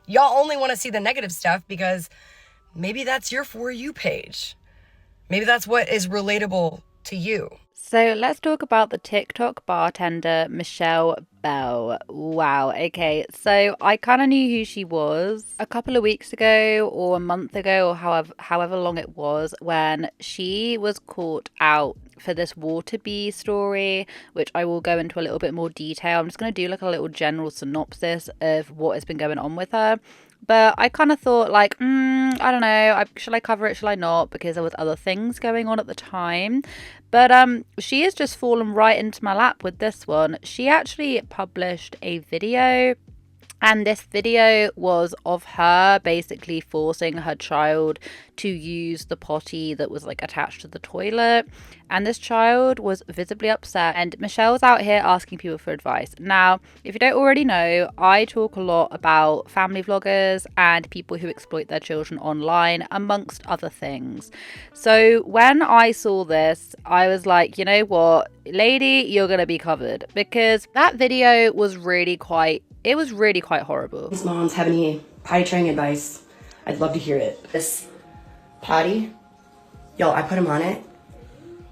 Y'all only want to see the negative stuff because maybe that's your For You page. Maybe that's what is relatable to you. So let's talk about the TikTok bartender, Michelle Bell. Wow. Okay. So I kind of knew who she was a couple of weeks ago or a month ago or however long it was when she was caught out for this water bee story, which I will go into a little bit more detail. I'm just going to do like a little general synopsis of what has been going on with her. But I kind of thought like, I don't know, should I cover it, should I not? Because there was other things going on at the time. But she has just fallen right into my lap with this one. She actually published a video, and this video was of her basically forcing her child to use the potty that was like attached to the toilet. And this child was visibly upset. And Michelle's out here asking people for advice. Now, if you don't already know, I talk a lot about family vloggers and people who exploit their children online, amongst other things. So when I saw this, I was like, you know what, lady, you're going to be covered. Because that video was really quite horrible. These moms have any potty training advice? I'd love to hear it. This potty, y'all, I put him on it.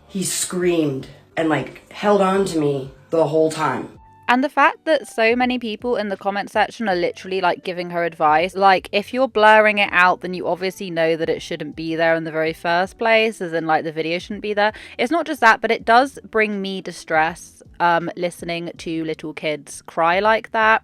He screamed and like held on to me the whole time. And the fact that so many people in the comment section are literally like giving her advice, like if you're blurring it out, then you obviously know that it shouldn't be there in the very first place, as in like the video shouldn't be there. It's not just that, but it does bring me distress listening to little kids cry like that.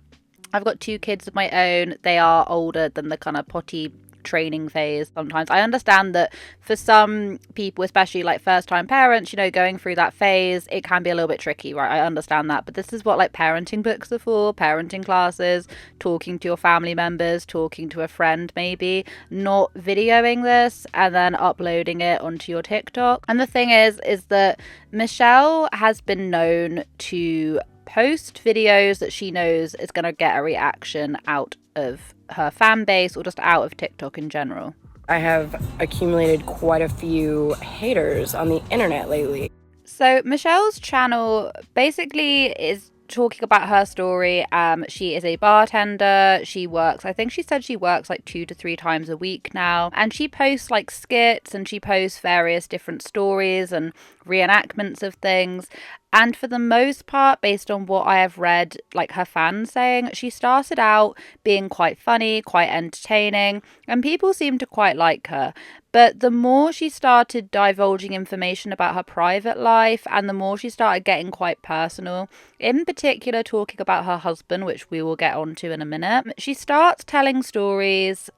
I've got 2 kids of my own. They are older than the kind of potty training phase sometimes. I understand that for some people, especially like first time parents, you know, going through that phase, it can be a little bit tricky, right? I understand that. But this is what like parenting books are for, parenting classes, talking to your family members, talking to a friend maybe, not videoing this and then uploading it onto your TikTok. And the thing is that Michelle has been known to post videos that she knows is going to get a reaction out of her fan base or just out of TikTok in general. I have accumulated quite a few haters on the internet lately. So Michelle's channel basically is talking about her story. She is a bartender. She works, I think she said she works like 2 to 3 times a week now, and she posts like skits and she posts various different stories and reenactments of things. And for the most part, based on what I have read, like her fans saying, she started out being quite funny, quite entertaining, and people seemed to quite like her. But the more she started divulging information about her private life and the more she started getting quite personal, in particular talking about her husband, which we will get onto in a minute, she starts telling stories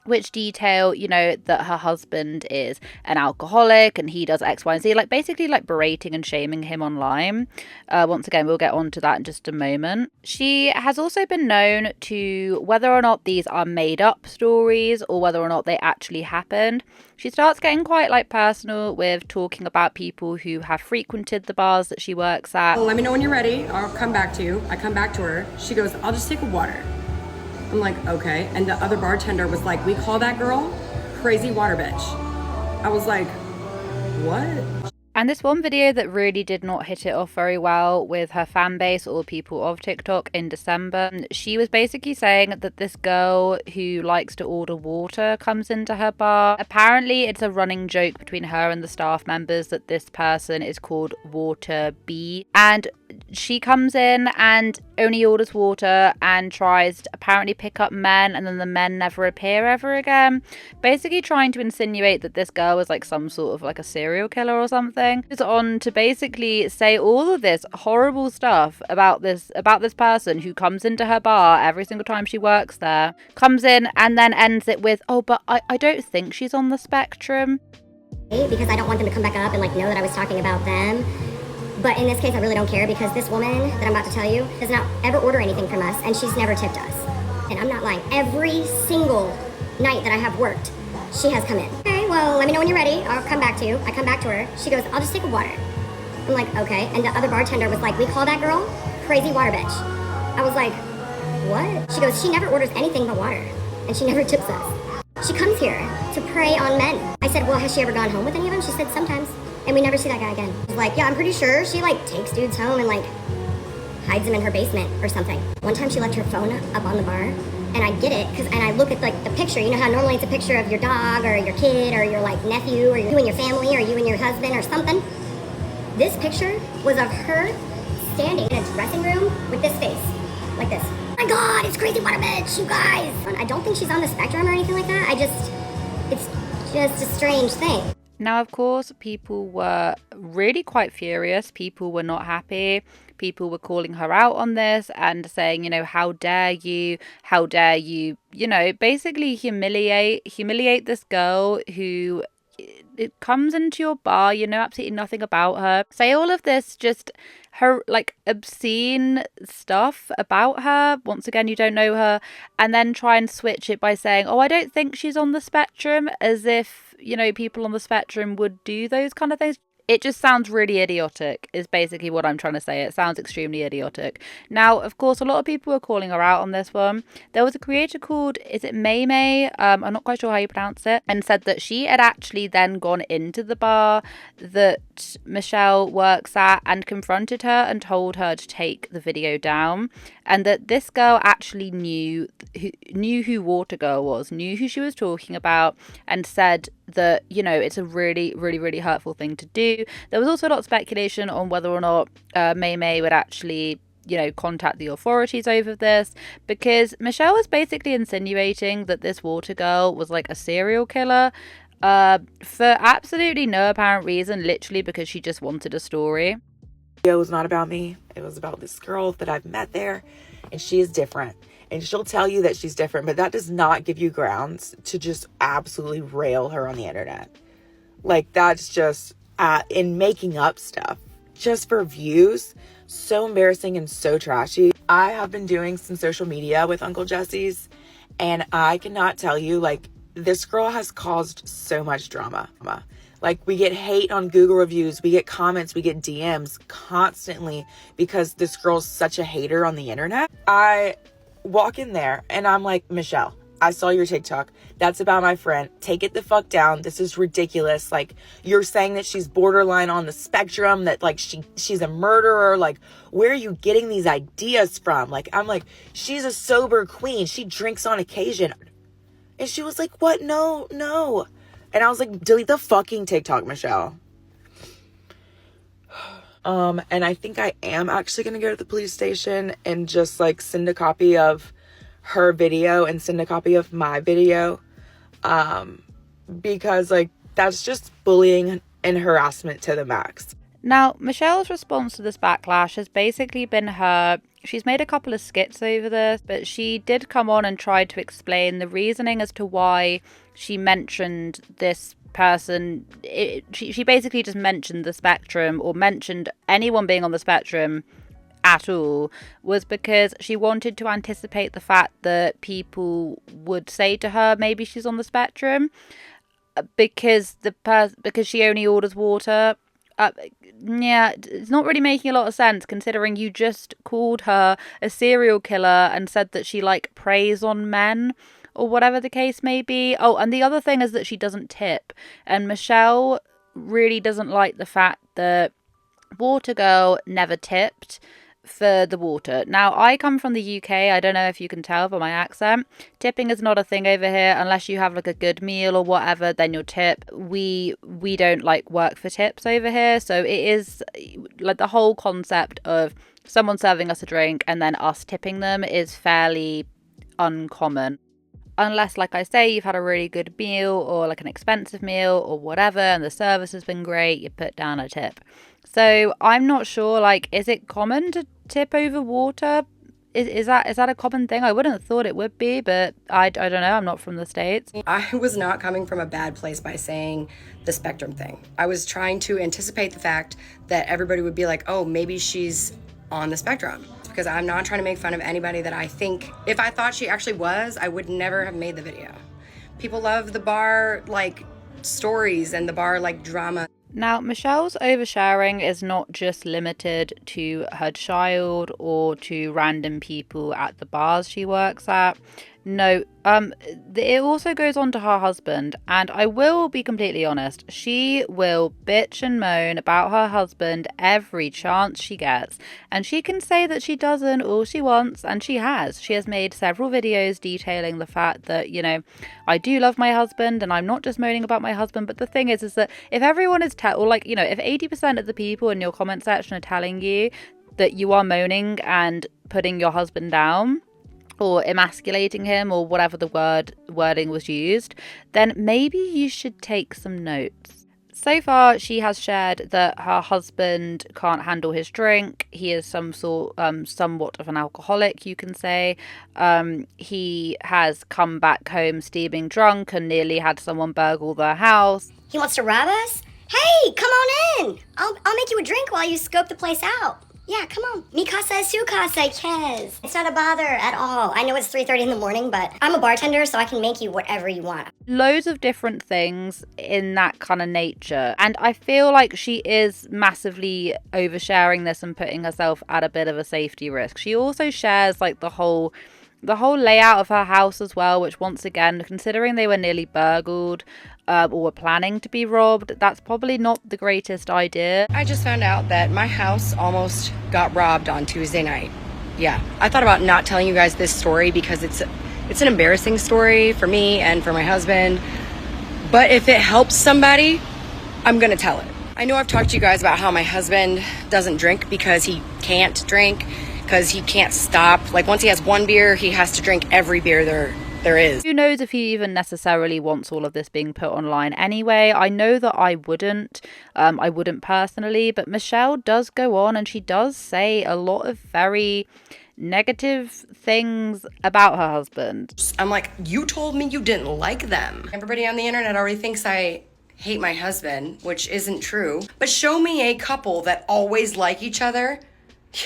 which detail, you know, that her husband is an alcoholic and he does X, Y, and Z, like basically like berating and shaming him online. Once again, we'll get onto that in just a moment. She has also been known to, whether or not these are made up stories or whether or not they actually happened, she starts getting quite like personal with talking about people who have frequented the bars that she works at. Let me know when you're ready. I'll come back to you. I come back to her. She goes, I'll just take a water. I'm like, okay. And the other bartender was like, we call that girl crazy water bitch. I was like, what? And this one video that really did not hit it off very well with her fan base or people of TikTok in December, she was basically saying that this girl who likes to order water comes into her bar. Apparently, it's a running joke between her and the staff members that this person is called Water Bee. And she comes in and only orders water and tries to apparently pick up men, and then the men never appear ever again. Basically trying to insinuate that this girl was like some sort of like a serial killer or something. Is on to basically say all of this horrible stuff about this person who comes into her bar every single time she works there, comes in and then ends it with, oh, but I don't think she's on the spectrum. Because I don't want them to come back up and like know that I was talking about them. But in this case, I really don't care because this woman that I'm about to tell you does not ever order anything from us, and she's never tipped us. And I'm not lying. Every single night that I have worked, she has come in. Okay, well, let me know when you're ready. I'll come back to you. I come back to her. She goes, I'll just take a water. I'm like, okay. And the other bartender was like, we call that girl crazy water bitch. I was like, what? She goes, she never orders anything but water, and she never tips us. She comes here to prey on men. I said, well, has she ever gone home with any of them? She said, sometimes. And we never see that guy again. She's like, yeah, I'm pretty sure she like takes dudes home and like hides them in her basement or something. One time she left her phone up on the bar And I get it, and I look at like the picture, you know how normally it's a picture of your dog or your kid or your like nephew or you and your family or you and your husband or something. This picture was of her standing in a dressing room with this face, like this. Oh my God, it's Crazy Water Bitch, you guys. I don't think she's on the spectrum or anything like that. It's just a strange thing. Now, of course, people were really quite furious. People were not happy. People were calling her out on this and saying, you know, how dare you, you know, basically humiliate this girl who it comes into your bar, you know absolutely nothing about her. Say all of this, just her like obscene stuff about her. Once again, you don't know her, and then try and switch it by saying, oh, I don't think she's on the spectrum, as if, you know, people on the spectrum would do those kind of things. It just sounds really idiotic, is basically what I'm trying to say. It sounds extremely idiotic. Now, of course, a lot of people were calling her out on this one. There was a creator called, is it May? I'm not quite sure how you pronounce it, and said that she had actually then gone into the bar that Michelle works at and confronted her and told her to take the video down, and that this girl actually knew who Water Girl was, knew who she was talking about, and said that, you know, it's a really, really, really hurtful thing to do. There was also a lot of speculation on whether or not May would actually, you know, contact the authorities over this, because Michelle was basically insinuating that this Water Girl was like a serial killer for absolutely no apparent reason, literally because she just wanted a story. It was not about me. It was about this girl that I've met there, and she is different. And she'll tell you that she's different, but that does not give you grounds to just absolutely rail her on the internet. Like, that's just in making up stuff just for views. So embarrassing and so trashy. I have been doing some social media with Uncle Jesse's, and I cannot tell you, like, this girl has caused so much drama. Like, we get hate on Google reviews, we get comments, we get DMs constantly because this girl's such a hater on the internet. I walk in there and I'm like, Michelle, I saw your TikTok. That's about my friend. Take it the fuck down. This is ridiculous. Like, you're saying that she's borderline on the spectrum, that like she's a murderer. Like, where are you getting these ideas from? Like, I'm like, she's a sober queen. She drinks on occasion. And she was like, what? No. And I was like, delete the fucking TikTok, Michelle. And I think I am actually going to go to the police station and just like send a copy of her video and send a copy of my video. Because like, that's just bullying and harassment to the max. Now, Michelle's response to this backlash has basically been she's made a couple of skits over this, but she did come on and try to explain the reasoning as to why she mentioned this person. She basically just mentioned the spectrum, or mentioned anyone being on the spectrum at all, was because she wanted to anticipate the fact that people would say to her maybe she's on the spectrum because she only orders water. Yeah, it's not really making a lot of sense considering you just called her a serial killer and said that she like preys on men or whatever the case may be. Oh, and the other thing is that she doesn't tip, and Michelle really doesn't like the fact that Water Girl never tipped for the water. Now, I come from the UK. I don't know if you can tell by my accent. Tipping is not a thing over here unless you have like a good meal or whatever, then you'll tip. We don't like work for tips over here, so it is like the whole concept of someone serving us a drink and then us tipping them is fairly uncommon. Unless, like I say, you've had a really good meal or like an expensive meal or whatever and the service has been great, you put down a tip. So I'm not sure, like, is it common to tip over water? Is that a common thing? I wouldn't have thought it would be, but I don't know. I'm not from the States. I was not coming from a bad place by saying the spectrum thing. I was trying to anticipate the fact that everybody would be like, oh, maybe she's on the spectrum. Because I'm not trying to make fun of anybody that I think, if I thought she actually was, I would never have made the video. People love the bar, like, stories and the bar, like, drama. Now, Michelle's oversharing is not just limited to her child or to random people at the bars she works at. No, it also goes on to her husband, and I will be completely honest, she will bitch and moan about her husband every chance she gets, and she can say that she doesn't all she wants, and she has. She has made several videos detailing the fact that, you know, I do love my husband, and I'm not just moaning about my husband, but the thing is that if everyone is or like, you know, if 80% of the people in your comment section are telling you that you are moaning and putting your husband down, or emasculating him, or whatever the wording was used, then maybe you should take some notes. So far, she has shared that her husband can't handle his drink. He is somewhat of an alcoholic, you can say. He has come back home steaming drunk and nearly had someone burgle their house. He wants to rob us? Hey, come on in. I'll make you a drink while you scope the place out. Yeah, come on. Mi casa es su casa, yes. It's not a bother at all. I know it's 3:30 in the morning, but I'm a bartender, so I can make you whatever you want. Loads of different things in that kind of nature. And I feel like she is massively oversharing this and putting herself at a bit of a safety risk. She also shares like the whole layout of her house as well, which once again, considering they were nearly burgled or were planning to be robbed, that's probably not the greatest idea. I just found out that my house almost got robbed on Tuesday night. Yeah, I thought about not telling you guys this story because it's an embarrassing story for me and for my husband. But if it helps somebody, I'm gonna tell it. I know I've talked to you guys about how my husband doesn't drink because he can't drink, because he can't stop. Like once he has one beer, he has to drink every beer there is. Who knows if he even necessarily wants all of this being put online anyway. I know that I wouldn't personally, but Michelle does go on and she does say a lot of very negative things about her husband. I'm like, you told me you didn't like them. Everybody on the internet already thinks I hate my husband, which isn't true. But show me a couple that always like each other.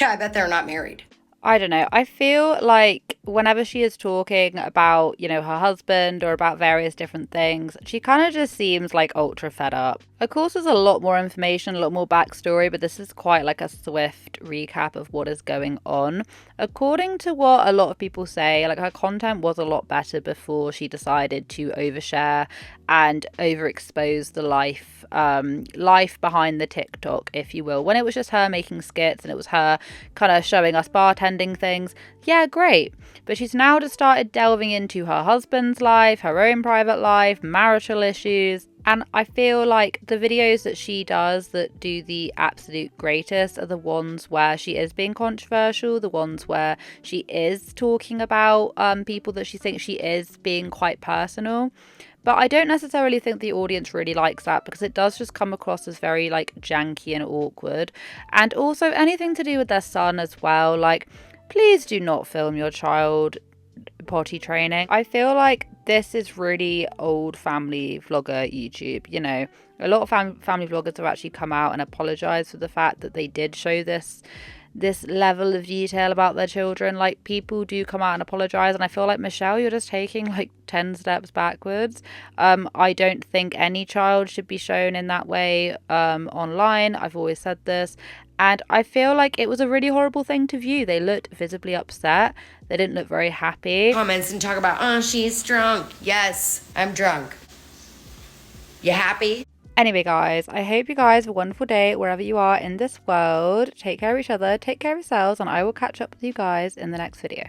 Yeah, I bet they're not married. I don't know. I feel like whenever she is talking about, you know, her husband or about various different things, she kind of just seems like ultra fed up. Of course, there's a lot more information, a lot more backstory, but this is quite like a swift recap of what is going on. According to what a lot of people say, like her content was a lot better before she decided to overshare and overexpose the life behind the TikTok, if you will. When it was just her making skits and it was her kind of showing us bartending things, yeah, great. But she's now just started delving into her husband's life, her own private life, marital issues. And I feel like the videos that she does that do the absolute greatest are the ones where she is being controversial, the ones where she is talking about people that she thinks she is being quite personal. But I don't necessarily think the audience really likes that because it does just come across as very like janky and awkward. And also anything to do with their son as well. Like, please do not film your child potty training. I feel like this is really old family vlogger YouTube. You know, a lot of family vloggers have actually come out and apologized for the fact that they did show this level of detail about their children. Like, people do come out and apologize, and I feel like, Michelle, you're just taking like 10 steps backwards. I don't think any child should be shown in that way online. I've always said this, and I feel like it was a really horrible thing to view. They looked visibly upset. They didn't look very happy. Comments and talk about, oh, she's drunk. Yes, I'm drunk. You happy? Anyway, guys, I hope you guys have a wonderful day wherever you are in this world. Take care of each other, take care of yourselves, and I will catch up with you guys in the next video.